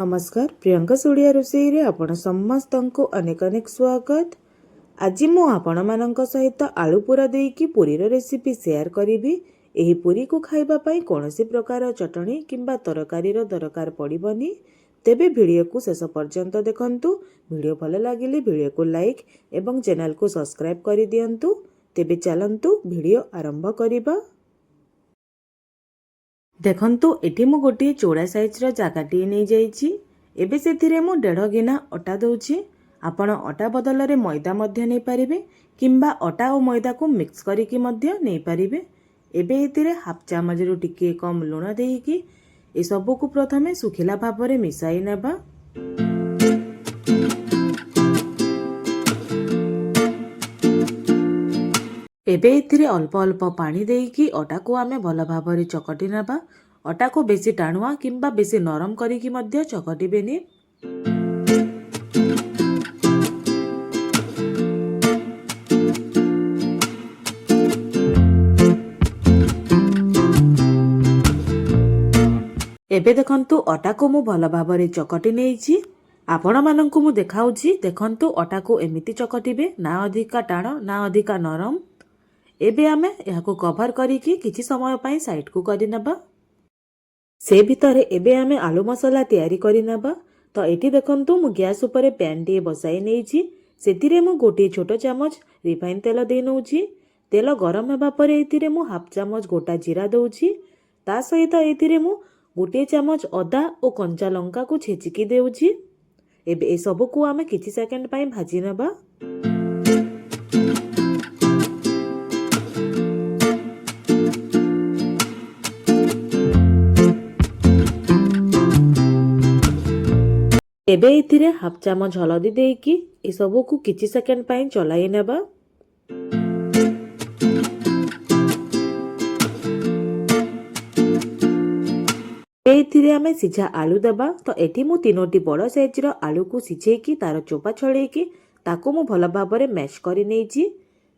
नमस्कार प्रियंका ओडिया रोषेई रे आपण समस्त को अनेक अनेक स्वागत। आज मु आपण मानक सहित आलू पूरा देकी पूरी रेसिपी शेयर करी। एही पूरी को खाइबा पई कोनोसी प्रकार चटनी किंबा तरकारी दरकार पड़िबनी। तेबे वीडियो को शेष पर्यंत देखंतु। वीडियो भल लागिले वीडियो को लाइक एवं चैनल को सब्सक्राइब करि दियंतु। तेबे चलंतु वीडियो आरंभ करिबा। देखंतु एठी मु गोटे चौड़ा साइज जगाटी नहीं जाइछि। एबे सेथिरे मु 1.5 गिना अटा दउछि। आपण अटा बदल रे मैदा मध्य नहीं पारिबे किंबा अटा और मैदा को मिक्स करिकि मध्य नहीं पारिबे। एबे एतिरे हाफ चामच रु टिके कम लुण देइकि ए सब को प्रथमे सुखिला भाबरे मिसाई नेबा। एबे एथिरे अल्प अल्प पानी देइकि अटा को आमे भल भाबरे चकटी नेबा। अटा को बेसी टाणुआ किंबा बेसी नरम करिकि मध्य चकटी बेनी। एबे देखंतु अटा को मु भल भाबरे चकटी नेइछि। आपण मानंकु मु देखाउछि। देखंतु अटा को एमिति चकटिबे, ना अधिका टाण ना अधिका नरम। एबे आमे याको कवर करिकि किछि समय पई साइड को करि नेबा। से भितरे एबे आमे आलू मसला तैयारी करि नेबा। तो एठी देखंतु मु गैस ऊपर पैन टी बसाई नेइछि। सेतिरे मु गोटे छोट चामच रिफाइन तेल दे नउछि। तेल गरम हेबा परे एतिरे मु हाफ चामच गोटा जीरा दउछि। ता सहित एतिरे मु गोटे चामच अदा और कंचा लंका को छेचिकी देउछि। एबे ए सब को आमे किछि सेकंड पई भाजी नेबा। एबे एथिरे हाफ चामच हलदी देइकि ए सब को किछि सेकंड पई चलाई नेबा। एथिरे आमे सिझा आलू देबा। तो एठी मु 3टी बड़ साइज रो आलू को सिझेकी तार चोपा छळेकी ताको मु भल भाबरे मैश करि नेइछि।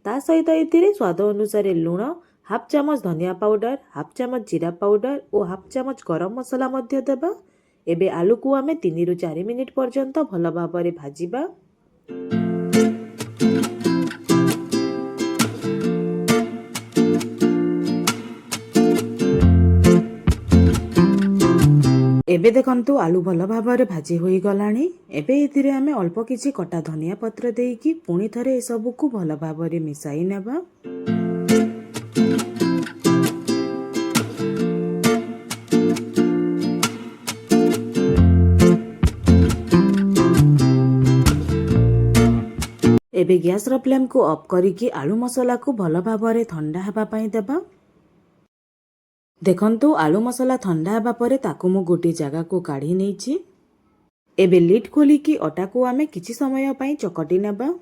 ता सहित एथिरे स्वाद अनुसार लूण, हाफ चामच धनिया पाउडर, हाफ चामच जीरा पाउडर और हाफ चामच गरम मसला मध्य देबा। एबे आलू को आमे 3 रु 4 मिनिट पर्यंत भल भाबरे भाजिबा। एबे देखंतु आलू भल भाबरे भाजी होई गलानी। एबे एथिरे आमे अल्प किछि कटा धनिया पत्र देइकि पुणी थरे ए सब को भल भाबरे मिसाई नेबा। एबे गैस रो फ्लेम को ऑफ करिकि आलू मसला को भल भाबरे ठंडा हेबा पई देबा। देखंतु आलू मसला ठंडा हेबा परे ताको मु गोटे जगह को काढी नेछि। एबे लिड खोलिकि अटा को आमे किछि समय पई चकटी नेबा।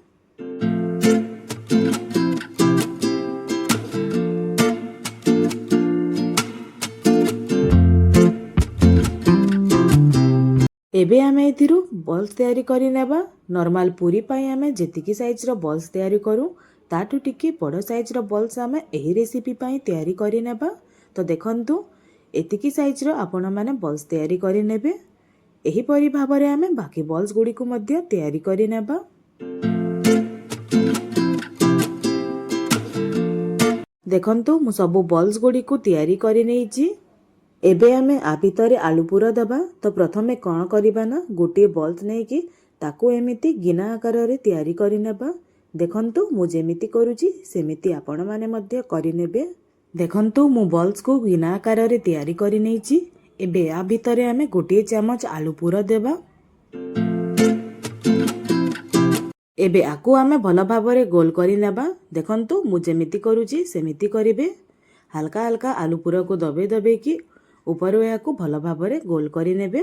एबे आमे एथिरु बॉल्स तैयारी करि नेबा। नॉर्मल पूरी पई आमे जेतिकी साइज रो बॉल्स तैयारी करू ताठु टिके बड़ साइज रो बॉल्स आमे एही रेसिपी पई तैयारी करि नेबा। तो देखंतु एतिकी साइज रो आपण माने बॉल्स तैयारी करि नेबे। एही परि भाबरे आमे बाकी बॉल्स गुडी को मध्य तैयारी करि नेबा। देखंतु मु सब बॉल्स गुडी को तैयारी करि नेइछि। एबे आमे आ भितरे आलू पूरा दबा। तो प्रथमे कोन करिबा ना गोटे बॉल्स नेकी ताको एमिति गिना आकार रे तैयारी करि नेबा। देखंतु मु जेमिति करूची सेमिति आपण माने मध्य करि नेबे। देखंतु मु बॉल्स को गिना आकार रे तैयारी करि नेइछि। एबे आ भितरे आमे गोटे चामच आलू पूरा देबा। एबे आकु आमे भल भाबरे गोल करि नेबा। देखंतु मु जेमिति करूची सेमिति करिबे। हल्का हल्का आलू पूरा को दबे दबे की ऊपर या को भल भाबरे गोल करि नेबे।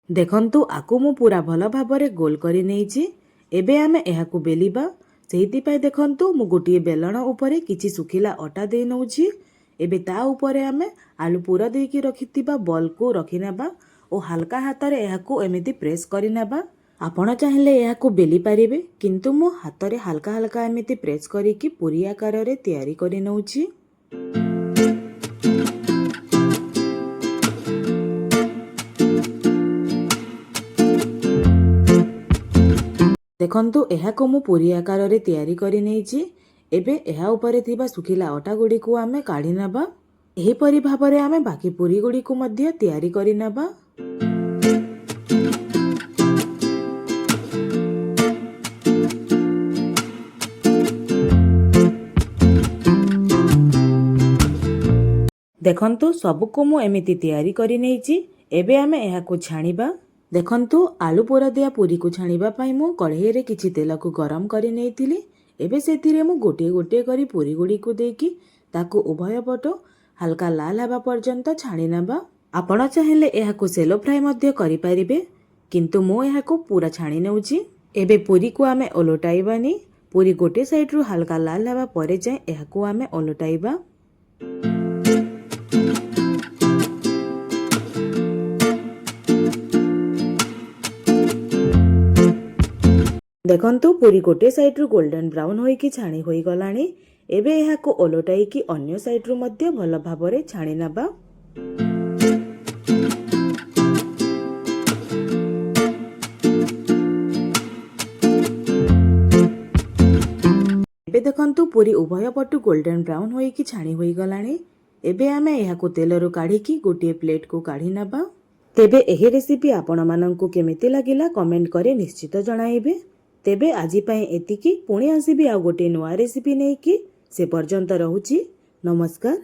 देखंतु आकु मु पूरा भल भाबरे गोल करि नेइछि। एबे आमे एहाकु बेलिबा। सेहिति पय देखंतु मु गोटिए बेलण ऊपर किछि सुखिला अटा दे नउछि। एबे ता ऊपर आमे आलू पूरा देकी रखितिबा बॉल को रखि नेबा और हल्का हाथ रे एहाकु एमिति प्रेस करि नेबा। ଆପଣ ଚାହିଁଲେ ଏହାକୁ ବେଲି ପାରିବେ, କିନ୍ତୁ ମୁଁ ହାତରେ ହାଲକା ହାଲକା ଏମିତି ପ୍ରେସ୍ କରିକି ପୁରୀ ଆକାରରେ ତିଆରି କରି ନେଉଛି। ଦେଖନ୍ତୁ ଏହାକୁ ମୁଁ ପୁରୀ ଆକାରରେ ତିଆରି କରି ନେଇଛି। ଏବେ ଏହା ଉପରେ ଥିବା ଶୁଖିଲା ଅଟା ଗୁଡ଼ିକୁ ଆମେ କାଢ଼ି ନେବା। ଏହିପରି ଭାବରେ ଆମେ ବାକି ପୁରୀ ଗୁଡ଼ିକୁ ମଧ୍ୟ ତିଆରି କରି ନେବା। ଦେଖନ୍ତୁ ସବୁକୁ ମୁଁ ଏମିତି ତିଆରି କରି ନେଇଛି। ଏବେ ଆମେ ଏହାକୁ ଛାଣିବା। ଦେଖନ୍ତୁ ଆଳୁ ପୁର ଦିଆ ପୁରୀକୁ ଛାଣିବା ପାଇଁ ମୁଁ କଢ଼େଇରେ କିଛି ତେଲକୁ ଗରମ କରି ନେଇଥିଲି। ଏବେ ସେଥିରେ ମୁଁ ଗୋଟିଏ ଗୋଟିଏ କରି ପୁରୀ ଗୁଡ଼ିକୁ ଦେଇକି ତାକୁ ଉଭୟ ପଟ ହାଲକା ଲାଲ ହେବା ପର୍ଯ୍ୟନ୍ତ ଛାଣି ନେବା। ଆପଣ ଚାହିଁଲେ ଏହାକୁ ସେଲୋ ଫ୍ରାଏ ମଧ୍ୟ କରିପାରିବେ, କିନ୍ତୁ ମୁଁ ଏହାକୁ ପୁରା ଛାଣି ନେଉଛି। ଏବେ ପୁରୀକୁ ଆମେ ଓଲଟାଇବାନି। ପୁରୀ ଗୋଟିଏ ସାଇଡ୍ରୁ ହାଲକା ଲାଲ ହେବା ପରେ ଯାଏଁ ଏହାକୁ ଆମେ ଓଲଟାଇବା। ଦେଖନ୍ତୁ ପୁରୀ ଗୋଟିଏ ସାଇଡ୍ରୁ ଗୋଲ୍ଡେନ୍ ବ୍ରାଉନ୍ ହୋଇକି ଛାଣି ହୋଇଗଲାଣି। ଏବେ ଏହାକୁ ଓଲଟାଇକି ଅନ୍ୟ ସାଇଡ୍ରୁ ମଧ୍ୟ ଭଲ ଭାବରେ ଛାଣି ନେବା। ଏବେ ଦେଖନ୍ତୁ ପୁରୀ ଉଭୟ ପଟୁ ଗୋଲ୍ଡେନ୍ ବ୍ରାଉନ୍ ହୋଇକି ଛାଣି ହୋଇଗଲାଣି। ଏବେ ଆମେ ଏହାକୁ ତେଲରୁ କାଢ଼ିକି ଗୋଟିଏ ପ୍ଲେଟ୍କୁ କାଢ଼ି ନେବା। ତେବେ ଏହି ରେସିପି ଆପଣମାନଙ୍କୁ କେମିତି ଲାଗିଲା କମେଣ୍ଟ କରି ନିଶ୍ଚିତ ଜଣାଇବେ। ତେବେ ଆଜି ପାଇଁ ଏତିକି। ପୁଣି ଆସିବି ଆଉ ଗୋଟିଏ ନୂଆ ରେସିପି ନେଇକି। ସେ ପର୍ଯ୍ୟନ୍ତ ରହୁଛି। ନମସ୍କାର।